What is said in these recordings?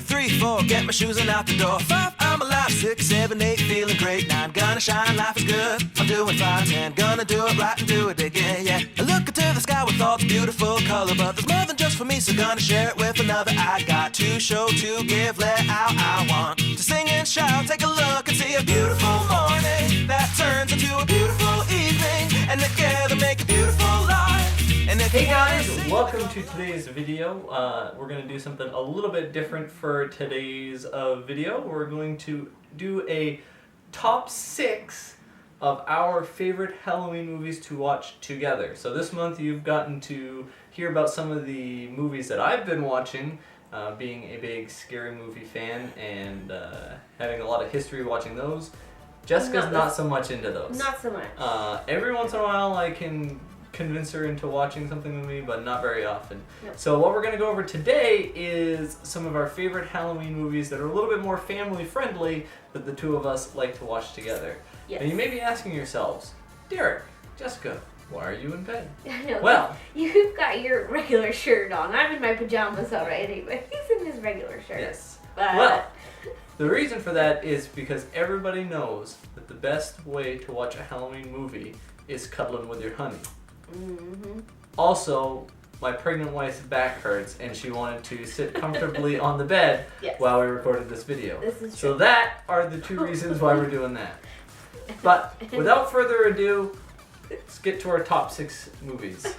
3, 4, get my shoes and out the door. 5, I'm alive. 6, 7, 8, feeling great. 9, gonna shine, life is good. I'm doing fine. 10, gonna do it right and do it again, yeah. I look into the sky with all the beautiful color, but there's more than just for me, so gonna share it with another. I got to show, to give, let out. I want to sing and shout. Take a look and see a beautiful morning that turns into a beautiful evening, and together make a beautiful life. And if Hey guys, welcome to today's video. We're going to do something a little bit different for today's video. We're going to do a top 6 of our favorite Halloween movies to watch together. So this month you've gotten to hear about some of the movies that I've been watching, being a big scary movie fan and having a lot of history watching those. Jessica's not so much into those. Not so much. Every once in a while I can convince her into watching something with me, but not very often. Nope. So what we're going to go over today is some of our favorite Halloween movies that are a little bit more family friendly that the two of us like to watch together. Yes. And you may be asking yourselves, Derek, Jessica, why are you in bed? I know. Well, You've got your regular shirt on. I'm in my pajamas already, but he's in his regular shirt. yes. But Well, the reason for that is because everybody knows that the best way to watch a Halloween movie is cuddling with your honey. mm-hmm. Also, my pregnant wife's back hurts and she wanted to sit comfortably on the bed Yes. while we recorded this video. This is So true. that are the two reasons why we're doing that. But without further ado, let's get to our top 6 movies.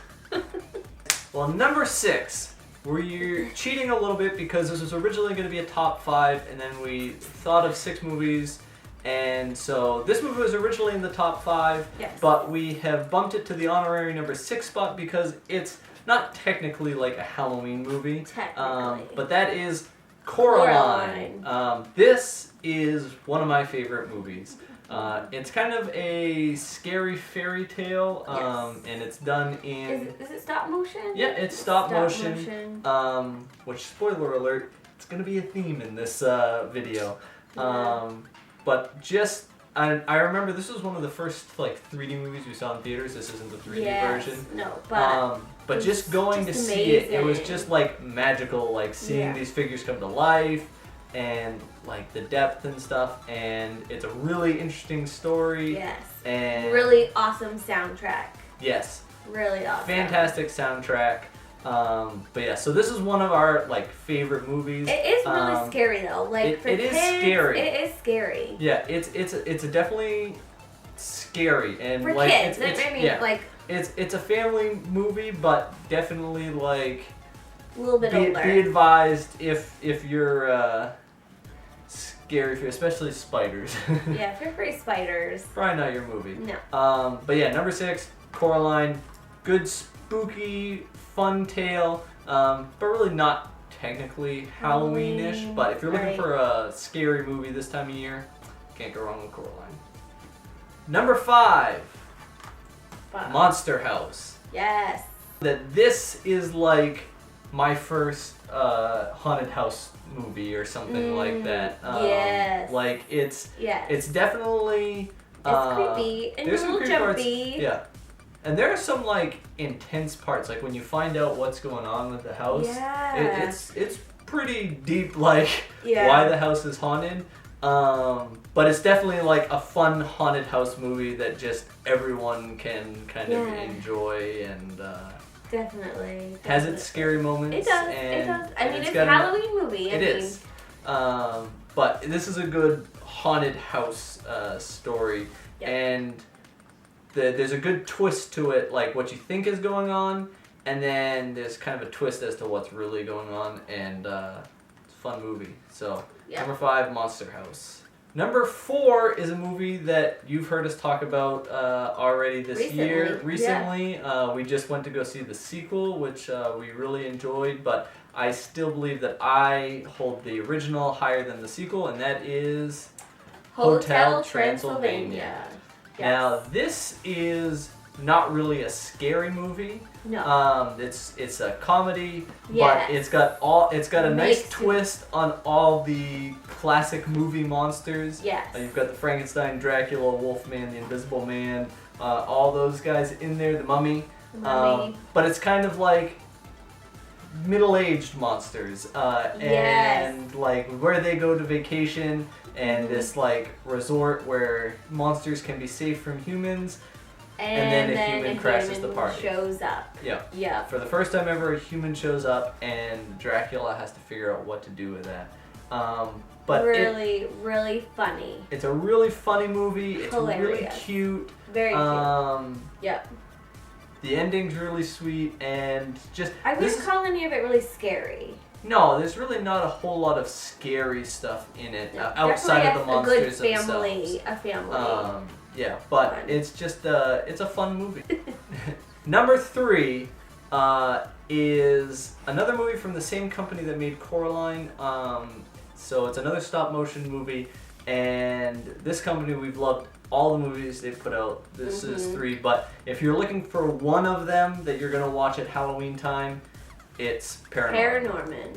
Well, number 6, we're cheating a little bit because this was originally going to be a top 5 and then we thought of 6 movies. And so this movie was originally in the top 5, Yes. but we have bumped it to the honorary number 6 spot because it's not technically like a Halloween movie. Technically. But that is Coraline. Coraline. This is one of my favorite movies. It's kind of a scary fairy tale, Yes. and it's done in... Is it stop motion? Yeah, it's stop motion. Which, spoiler alert, it's going to be a theme in this video. Yeah. But just, I remember this was one of the first like 3D movies we saw in theaters. This isn't the 3D Yes. version. No, but But it's just going just to see it was amazing. just like magical, like seeing Yeah. these figures come to life and like the depth and stuff. And it's a really interesting story. yes. And Really awesome soundtrack. yes, Really awesome. fantastic soundtrack. But yeah, so this is one of our like favorite movies. It is really scary though. Like for it is kids, scary. It is scary. Yeah, it's a definitely scary and For like kids, it's I mean, yeah, like it's a family movie, but definitely like a little bit older. be advised if you're scary for especially spiders. Yeah, if you're free spiders. Probably not your movie. No. But yeah, number 6, Coraline, good spooky fun tale, but really not technically Halloweenish. Halloween, But if you're looking right. for a scary movie this time of year, can't go wrong with Coraline. Number 5, But, Monster House. yes. That this is like my first haunted house movie or something like that. Yes. Like it's Yes. definitely It's creepy and a there's some little creepy parts. jumpy. Yeah. And there are some like intense parts, like when you find out what's going on with the house. Yeah. It's pretty deep, like Yeah. why the house is haunted. But it's definitely like a fun haunted house movie that just everyone can kind of Yeah. enjoy and Definitely. has its scary moments. It does. And, It does. I and mean, it's a got Halloween movie. It is. But this is a good haunted house story, Yeah. and there's a good twist to it, like what you think is going on, and then there's kind of a twist as to what's really going on, and it's a fun movie. So Yeah. number 5, Monster House. Number 4 is a movie that you've heard us talk about already this year. Recently, we just went to go see the sequel, which we really enjoyed, but I still believe that I hold the original higher than the sequel, and that is Hotel Transylvania. Yes. Now, this is not really a scary movie. No. It's a comedy, Yes. but it's got a nice twist on all the classic movie monsters. Yes. You've got the Frankenstein, Dracula, Wolfman, the Invisible Man, all those guys in there, the Mummy. The Mummy. But it's kind of like middle-aged monsters, Yes. and like like where they go to vacation and this like resort where monsters can be safe from humans. And then a human crashes the party. Shows up. Yeah. Yeah. For the first time ever, a human shows up, and Dracula has to figure out what to do with that. But really funny. it's a really funny movie. It's really Hilarious. cute. Very cute. Yep. The ending's really sweet, and just I wouldn't call any of it really scary. no, there's really not a whole lot of scary stuff in it outside of the monsters a good themselves. A family. Yeah, but Fun. it's just it's a fun movie. Number 3 is another movie from the same company that made Coraline. So it's another stop motion movie, and this company, we've loved all the movies they've put out. This is 3, but if you're looking for one of them that you're gonna watch at Halloween time, it's Paranorman.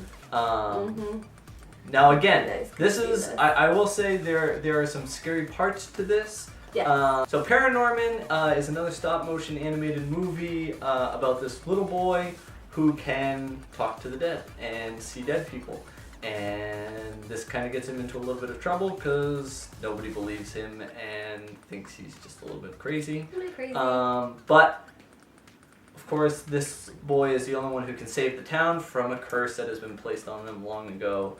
Now again, this is I will say there are some scary parts to this. Yeah. So Paranorman is another stop motion animated movie about this little boy who can talk to the dead and see dead people. And this kind of gets him into a little bit of trouble because nobody believes him and thinks he's just a little bit crazy. But of course, this boy is the only one who can save the town from a curse that has been placed on them long ago.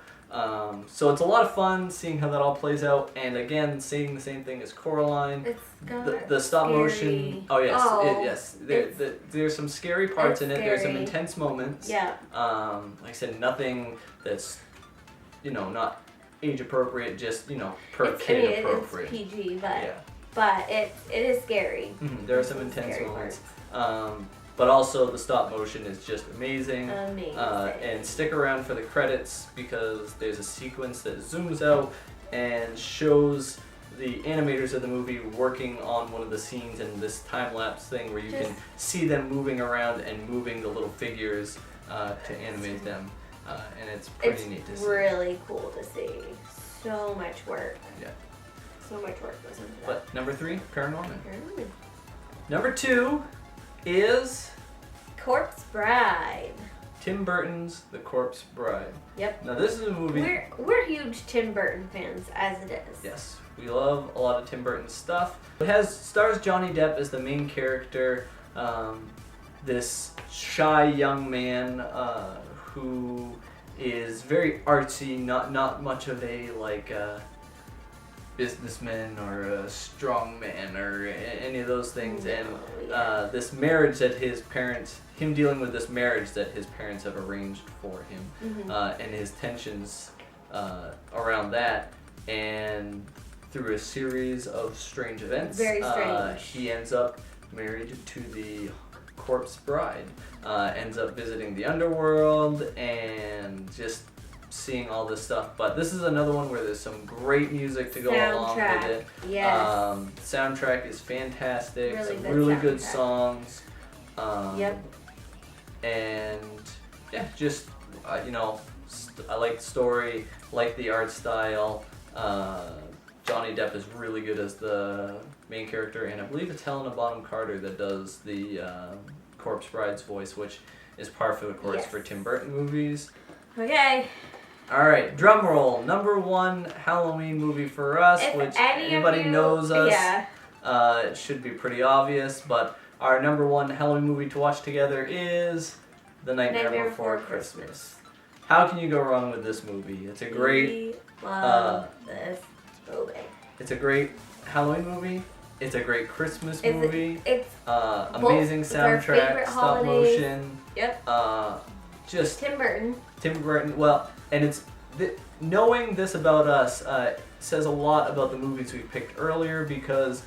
So it's a lot of fun seeing how that all plays out, and again, seeing the same thing as Coraline. It's got the stop scary. motion. Oh yes, yes. There's some scary parts in it. There's some scary. intense moments. Yeah. Like I said, nothing that's not age appropriate. Just per kid appropriate. It's PG, Yeah. but it is scary. There are some intense moments. But also the stop motion is just amazing. And stick around for the credits because there's a sequence that zooms out and shows the animators of the movie working on one of the scenes in this time-lapse thing where you can see them moving around and moving the little figures to animate them. And it's pretty neat to see. It's really cool to see. So much work. Yeah. So much work goes into that. But number 3, Paranorman. Number 2 is Corpse Bride. Tim Burton's The Corpse Bride. Yep. Now this is a movie. We're huge Tim Burton fans as it is. Yes, we love a lot of Tim Burton stuff. It stars Johnny Depp as the main character, this shy young man who is very artsy, not much of a businessman or a strong man or any of those things, and this marriage that him dealing with this marriage that his parents have arranged for him, and his tensions around that, and through a series of strange events, Very strange. he ends up married to the Corpse Bride, ends up visiting the underworld and just seeing all this stuff. But this is another one where there's some great music to go along with it. Yes. Soundtrack is fantastic. Really some good really good soundtrack. songs. Yep. And yeah, just I like the story, like the art style. Johnny Depp is really good as the main character, and I believe it's Helena Bonham Carter that does the Corpse Bride's voice, which is par for the course for Tim Burton movies. Okay. All right, drum roll. Number 1 Halloween movie for us, If which any of anybody you- knows us. yeah. It should be pretty obvious, but our number 1 Halloween movie to watch together is The Nightmare Before Christmas. How can you go wrong with this movie? It's a great. We love this movie. It's a great Halloween movie. It's a great Christmas movie. It's Amazing it's our soundtrack, favorite stop holidays. motion. Yep. Just Tim Burton. Tim Burton. Well, and it's knowing this about us says a lot about the movies we picked earlier because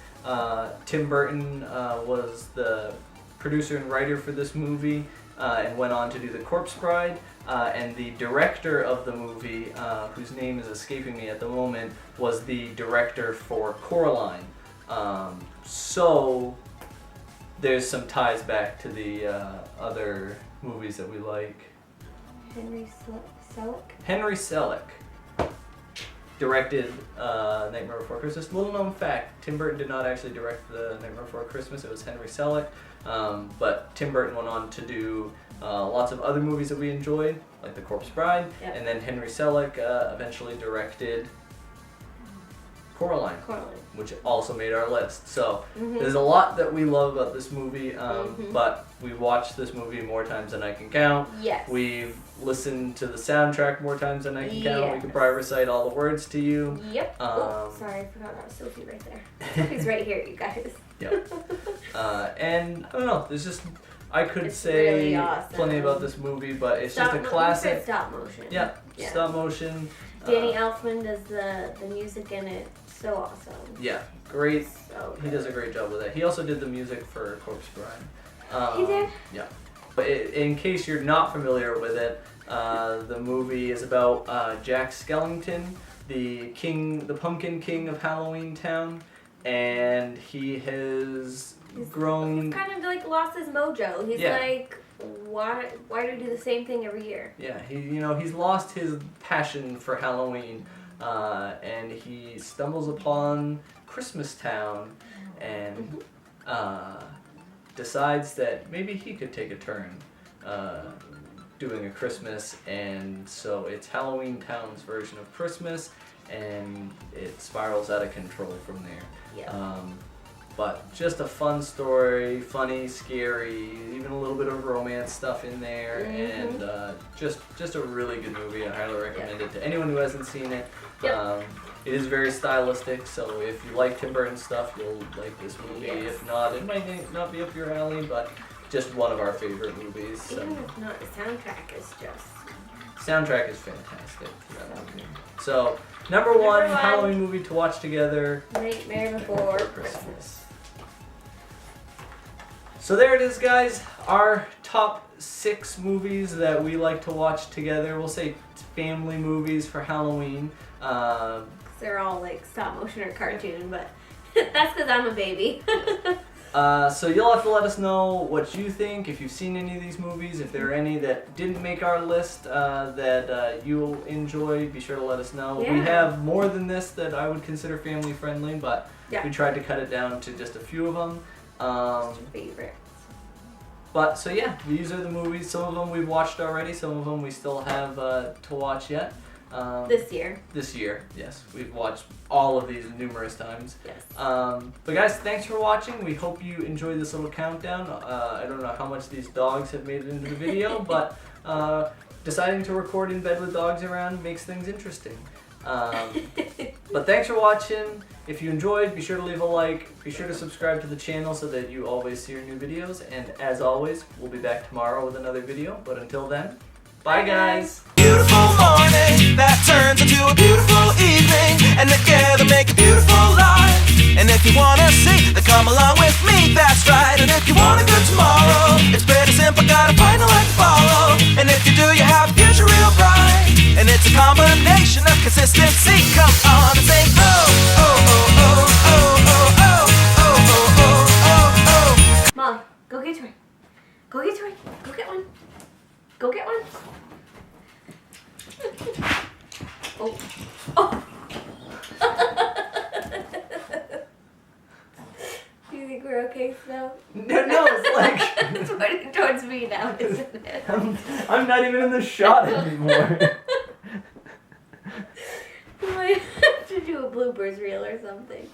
Tim Burton was the producer and writer for this movie and went on to do The Corpse Bride. And the director of the movie, whose name is escaping me at the moment, was the director for Coraline. So there's some ties back to the other movies that we like. Henry Selick. Henry Selick directed Nightmare Before Christmas. Little known fact, Tim Burton did not actually direct the Nightmare Before Christmas. It was Henry Selick. But Tim Burton went on to do lots of other movies that we enjoyed, like The Corpse Bride, Yep. and then Henry Selick eventually directed Coraline, Coraline. which also made our list. So Mhm. there's a lot that we love about this movie, Mhm. but we watched this movie more times than I can count. Yes. We've listened to the soundtrack more times than I can count. We Yes. could probably recite all the words to you. Yep. Oh, Um, sorry, I forgot that was Sophie right there. Sophie's right here, you guys. Yep. And I don't know, there's just, I could It's say really awesome. plenty about this movie, but it's just a You said classic. stop motion. Yeah, Yeah. stop motion. Danny uh, Elfman does the music in it. So awesome. Yeah, great. So He does a great job with it. He also did the music for Corpse Bride. He did? Yeah. But in case you're not familiar with it, the movie is about Jack Skellington, the Pumpkin King of Halloween Town, and he has grown. He's kind of like lost his mojo. He's Yeah. like, why do we do the same thing every year? Yeah, he's lost his passion for Halloween, and he stumbles upon Christmas Town, and decides that maybe he could take a turn doing a Christmas, and so it's Halloween Town's version of Christmas, and it spirals out of control from there. Yeah. But just a fun story, funny, scary, even a little bit of romance stuff in there, Mhm. and just a really good movie. I highly recommend it to anyone who hasn't seen it. Yep. It is very stylistic, so if you like Tim Burton stuff, you'll like this movie. Yes. If not, it might not be up your alley, but just one of our favorite movies. So. Even if not, the soundtrack is just. Soundtrack is fantastic for that movie. So, number one Halloween movie to watch together. Nightmare Before Christmas. So there it is, guys. Our top 6 movies that we like to watch together. We'll say family movies for Halloween. They're all like stop motion or cartoon, but that's because I'm a baby. So you'll have to let us know what you think, if you've seen any of these movies, if there are any that didn't make our list that you'll enjoy, be sure to let us know. Yeah. We have more than this that I would consider family friendly, but Yeah. we tried to cut it down to just a few of them. Favorite. But so yeah, these are the movies. Some of them we've watched already, some of them we still have to watch yet. This year. This year, yes. We've watched all of these numerous times. Yes. But guys, thanks for watching. We hope you enjoyed this little countdown. I don't know how much these dogs have made it into the video, but deciding to record in bed with dogs around makes things interesting. But thanks for watching. If you enjoyed, be sure to leave a like. Be sure to subscribe to the channel so that you always see our new videos. And as always, we'll be back tomorrow with another video. But until then, bye guys. Beautiful morning that turns into a beautiful evening, and together make a beautiful life. And if you wanna see, then come along with me, that's right. And if you want a good tomorrow, it's pretty simple, gotta find a light to follow. And if you do, you have a future real bright. And it's a combination of consistency. Come on and sing, oh, oh, oh, oh, oh, oh, oh, oh, oh, oh, oh, oh. Molly, go get a toy. Go get a toy. Go get one. Go get one. Oh. Oh. Do you think we're okay, Snow? No, it's like It's pointing towards me now, isn't it? I'm not even in the shot anymore. We might have to do a bloopers reel or something.